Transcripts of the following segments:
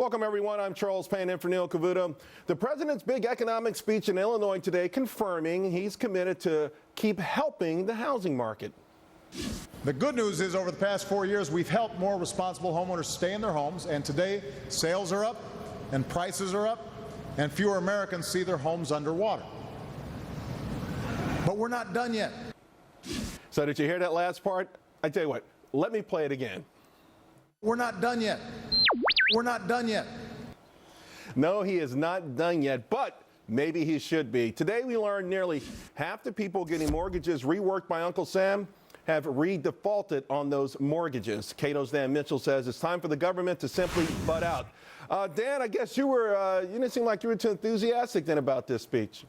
Welcome, everyone. I'm Charles Payne in for Neil Cavuto. The president's big economic speech in Illinois today confirming he's committed to keep helping the housing market. The good news is over the past 4 years, we've helped more responsible homeowners stay in their homes, and today sales are up and prices are up and fewer Americans see their homes underwater. But we're not done yet. So did you hear that last part? I tell you what, let me play it again. We're not done yet. We're not done yet. No, he is not done yet, but maybe he should be. Today we learned nearly half the people getting mortgages reworked by Uncle Sam have redefaulted on those mortgages. Cato's Dan Mitchell says it's time for the government to simply butt out. Dan, I guess you didn't seem like you were too enthusiastic then about this speech.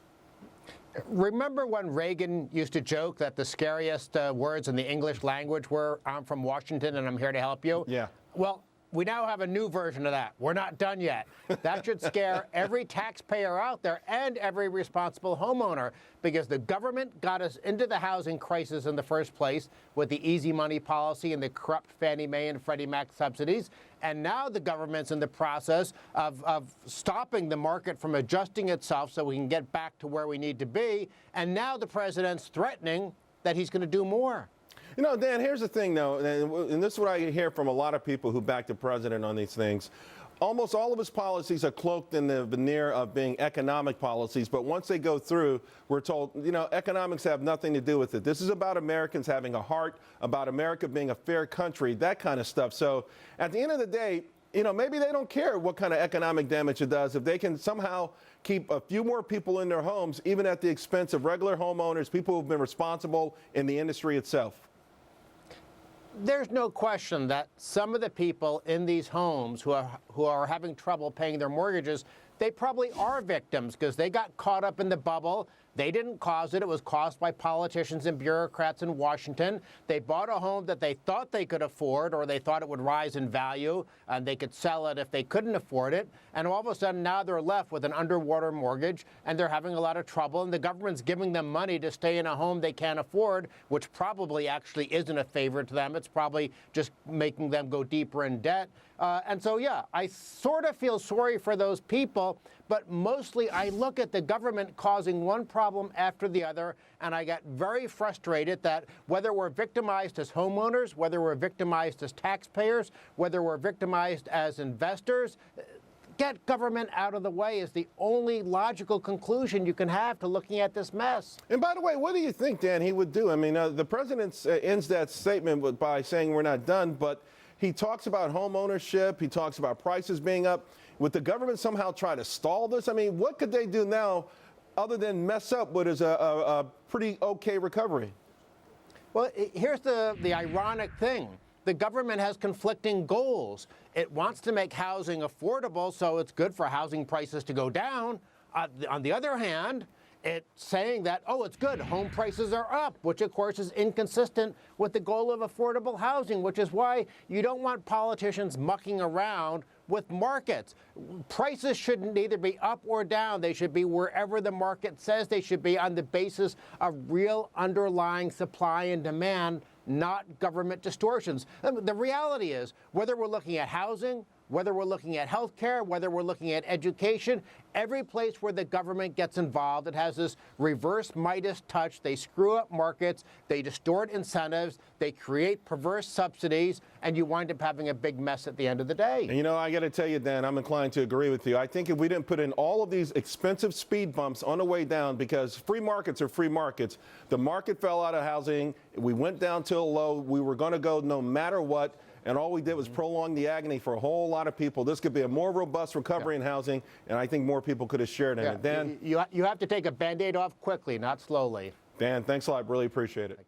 Remember when Reagan used to joke that the scariest words in the English language were, "I'm from Washington and I'm here to help you"? Yeah. Well, we now have a new version of that. We're not done yet. That should scare every taxpayer out there and every responsible homeowner, because the government got us into the housing crisis in the first place with the easy money policy and the corrupt Fannie Mae and Freddie Mac subsidies. And now the government's in the process of stopping the market from adjusting itself so we can get back to where we need to be. And now the president's threatening that he's going to do more. You know, Dan, here's the thing, though, and this is what I hear from a lot of people who back the president on these things. Almost all of his policies are cloaked in the veneer of being economic policies, but once they go through, we're told, you know, economics have nothing to do with it. This is about Americans having a heart, about America being a fair country, that kind of stuff. So at the end of the day, you know, maybe they don't care what kind of economic damage it does if they can somehow keep a few more people in their homes, even at the expense of regular homeowners, people who've been responsible in the industry itself. There's no question that some of the people in these homes who are having trouble paying their mortgages, they probably are victims because they got caught up in the bubble. They didn't cause it. It was caused by politicians and bureaucrats in Washington. They bought a home that they thought they could afford, or they thought it would rise in value and they could sell it if they couldn't afford it. And all of a sudden now they're left with an underwater mortgage and they're having a lot of trouble. And the government's giving them money to stay in a home they can't afford, which probably actually isn't a favor to them. It's probably just making them go deeper in debt. And so, yeah, I sort of feel sorry for those people, but mostly I look at the government causing one problem after the other, and I get very frustrated that whether we're victimized as homeowners, whether we're victimized as taxpayers, whether we're victimized as investors, get government out of the way is the only logical conclusion you can have to looking at this mess. And by the way, what do you think, Dan, he would do? I mean, the president ends that statement by saying we're not done, but he talks about home ownership. He talks about prices being up. Would the government somehow try to stall this? I mean, what could they do now other than mess up what is a pretty okay recovery? Well, here's the ironic thing. The government has conflicting goals. It wants to make housing affordable, so it's good for housing prices to go down. On the other hand, it's saying that, oh, it's good, home prices are up, which of course is inconsistent with the goal of affordable housing, which is why you don't want politicians mucking around with markets. Prices shouldn't either be up or down. They should be wherever the market says they should be, on the basis of real underlying supply and demand, not government distortions. The reality is, whether we're looking at housing, whether we're looking at health care, whether we're looking at education, every place where the government gets involved, it has this reverse Midas touch. They screw up markets, they distort incentives, they create perverse subsidies, and you wind up having a big mess at the end of the day. And you know, I got to tell you, Dan, I'm inclined to agree with you. I think if we didn't put in all of these expensive speed bumps on the way down, because free markets are free markets, the market fell out of housing, we went down to a low, we were going to go no matter what, and all we did was prolong the agony for a whole lot of people. This could be a more robust recovery in housing, and I think more people could have shared in it. Dan? You have to take a Band-Aid off quickly, not slowly. Dan, thanks a lot. Really appreciate it.